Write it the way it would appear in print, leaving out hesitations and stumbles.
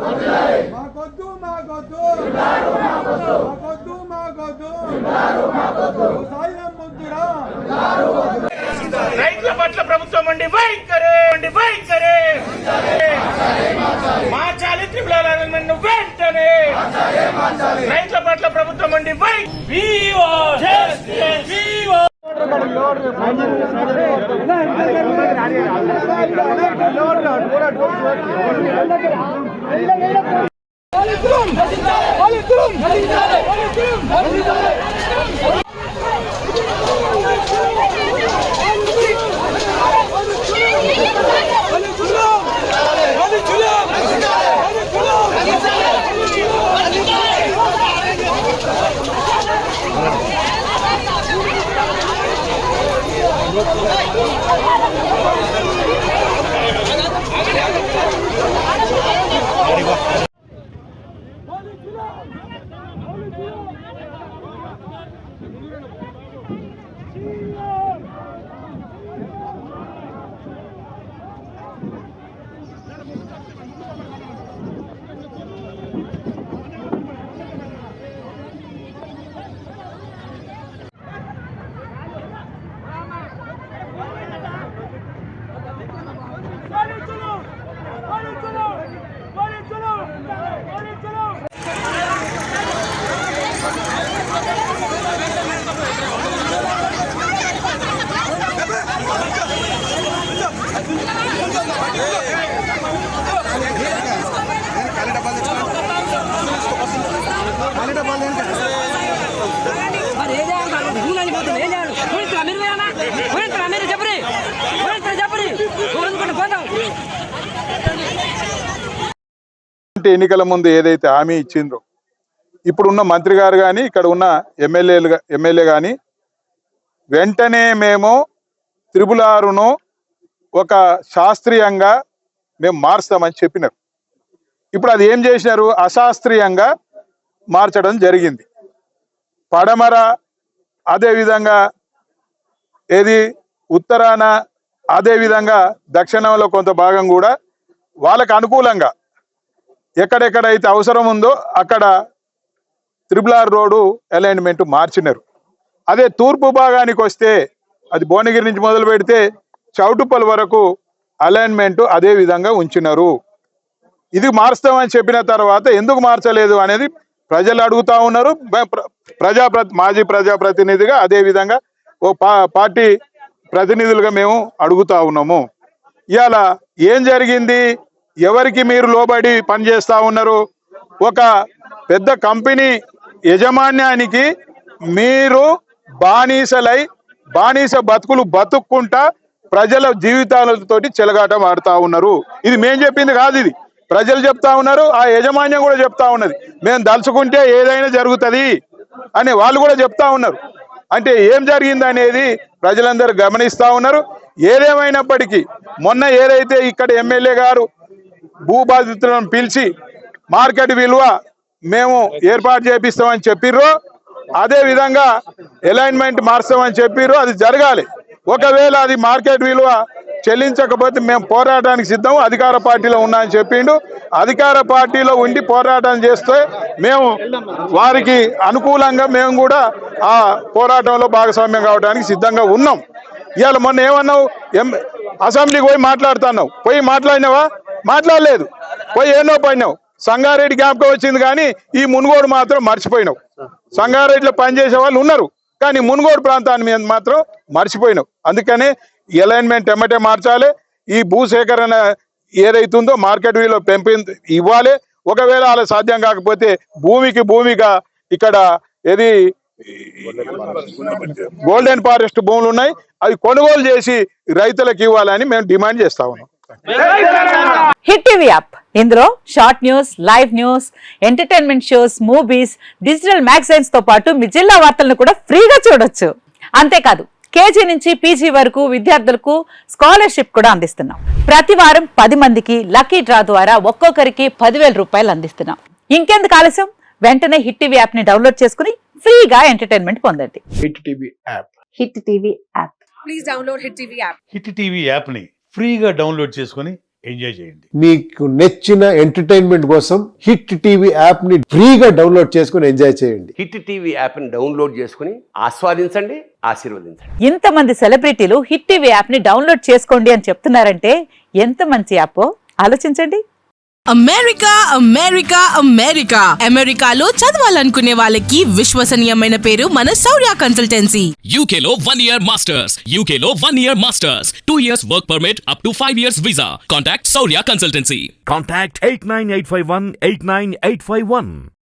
మాకొద్దు మాకొద్దు మాకొద్దు మాకొద్దు వ్యవసాయం ముద్దురా. రైతుల పట్ల ప్రభుత్వం ఉండి వైఖరే మార్చాలి త్రిపుల వెంటనే. రైతుల పట్ల ప్రభుత్వం ఉండి ఎన్నికల ముందు ఏదైతే హామీ ఇచ్చిండ్రో ఇప్పుడున్న మంత్రి గారు కానీ ఇక్కడ ఉన్న ఎమ్మెల్యే కానీ వెంటనే మేము త్రిపుల్ ఆరును ఒక శాస్త్రీయంగా మేము మారుస్తామని చెప్పినారు. ఇప్పుడు అది ఏం చేసినారు, అశాస్త్రీయంగా మార్చడం జరిగింది. పడమర అదేవిధంగా ఏది ఉత్తరాన అదేవిధంగా దక్షిణంలో కొంత భాగం కూడా వాళ్ళకు అనుకూలంగా ఎక్కడెక్కడైతే అవసరం ఉందో అక్కడ త్రిపుల్ ఆర్ రోడ్డు అలైన్మెంట్ మార్చినారు. అదే తూర్పు భాగానికి వస్తే అది భువనగిరి నుంచి మొదలు పెడితే చౌటుప్పల్ వరకు అలైన్మెంట్ అదే విధంగా ఉంచినారు. ఇది మారుస్తామని చెప్పిన తర్వాత ఎందుకు మార్చలేదు అనేది ప్రజలు అడుగుతా ఉన్నారు. మాజీ ప్రజాప్రతినిధిగా అదే విధంగా ఓ పార్టీ ప్రతినిధులుగా మేము అడుగుతా ఉన్నాము. ఇవాళ ఏం జరిగింది, ఎవరికి మీరు లోబడి పనిచేస్తా ఉన్నారు? ఒక పెద్ద కంపెనీ యజమాన్యానికి మీరు బానిస బతుకులు బతుక్కుంటా ప్రజల జీవితాలతోటి చెలగాటం ఆడుతా ఉన్నారు. ఇది మేము చెప్పింది కాదు, ఇది ప్రజలు చెప్తా ఉన్నారు. ఆ యజమాన్యం కూడా చెప్తా ఉన్నది, మేము దలుచుకుంటే ఏదైనా జరుగుతుంది అని వాళ్ళు కూడా చెప్తా ఉన్నారు. అంటే ఏం జరిగింది అనేది ప్రజలందరూ గమనిస్తా ఉన్నారు. ఏదేమైనప్పటికీ మొన్న ఏదైతే ఇక్కడ ఎమ్మెల్యే గారు భూబాధితులను పిలిచి మార్కెట్ విలువ మేము ఏర్పాటు చేపిస్తామని చెప్పిర్రో అదే విధంగా అలైన్మెంట్ మార్చామని చెప్పిర్రో అది జరగాలి. ఒకవేళ అది మార్కెట్ విలువ చెల్లించకపోతే మేము పోరాటానికి సిద్ధం, అధికార పార్టీలో ఉన్నా అని చెప్పిండు. అధికార పార్టీలో ఉండి పోరాటం చేస్తే మేము వారికి అనుకూలంగా మేము కూడా ఆ పోరాటంలో భాగస్వామ్యం కావడానికి సిద్ధంగా ఉన్నాం. ఇవాళ మొన్న ఏమన్నావు, అసెంబ్లీకి పోయి మాట్లాడుతున్నావు, పోయి మాట్లాడినావా? మాట్లాడలేదు. పోయి ఏనో పోయినావు. సంగారెడ్డి జ్ఞాపకం వచ్చింది కానీ ఈ మునుగోడు మాత్రం మర్చిపోయినావు. సంగారెడ్డిలో పనిచేసే వాళ్ళు ఉన్నారు కానీ మునుగోడు ప్రాంతాన్ని మీద మాత్రం మర్చిపోయినావు. అందుకనే అలైన్మెంట్ ఎమ్మటే మార్చాలి. ఈ భూసేకరణ ఏదైతుందో మార్కెట్ విలువ ఇవ్వాలి. ఒకవేళ అలా సాధ్యం కాకపోతే భూమిగా ఇక్కడ ఏది గోల్డెన్ ఫారెస్ట్ భూములు ఉన్నాయి, అవి కొనుగోలు చేసి రైతులకు ఇవ్వాలని మేము డిమాండ్ చేస్తా ఉన్నాం. హిట్ టీవీ యాప్, ఇందులో short news, live news, entertainment shows, movies, digital magazines తో పాటు మీ జిల్లా వార్తలను కూడా ఫ్రీగా చూడొచ్చు. అంతేకాదు కేజీ నుంచి పీజీ వరకు విద్యార్థులకు స్కాలర్షిప్ కూడా అందిస్తున్నాం. ప్రతి వారం 10 మందికి లక్కీ డ్రా ద్వారా ఒక్కొక్కరికి 10,000 రూపాయలు అందిస్తున్నాం. ఇంకెందుకు ఆలస్యం, వెంటనే హిట్ టీవీ యాప్ ని డౌన్లోడ్ చేసుకుని ఫ్రీగా ఎంటర్టైన్మెంట్ పొందండి. Hit TV app. Hit TV app. Please download hit TV app. Hit TV app ని ఫ్రీగా డౌన్లోడ్ చేసుకుని ఎంజాయ్ చేయండి. మీకు నచ్చిన ఎంటర్టైన్మెంట్ కోసం హిట్ టీవీ యాప్ ని ఫ్రీగా డౌన్లోడ్ చేసుకుని ఎంజాయ్ చేయండి. హిట్ టీవీ యాప్ని డౌన్లోడ్ చేసుకుని ఆస్వాదించండి, ఆశీర్వదించండి. ఇంతమంది సెలబ్రిటీలు హిట్ టీవీ యాప్ ని డౌన్లోడ్ చేసుకోండి అని చెప్తున్నారంటే ఎంత మంచి యాప్ ఆలోచించండి. అమెరికా అమెరికా అమెరికా అమెరికాలో చదవాలనుకునే వాళ్ళకి విశ్వసనీయమైన పేరు మన శౌర్య కన్సల్టెన్సీ. UK లో 1 year masters. UK లో 1 year masters. 2 years work permit up to 5 years visa. Contact Saurya Consultancy. Contact 89851 89851.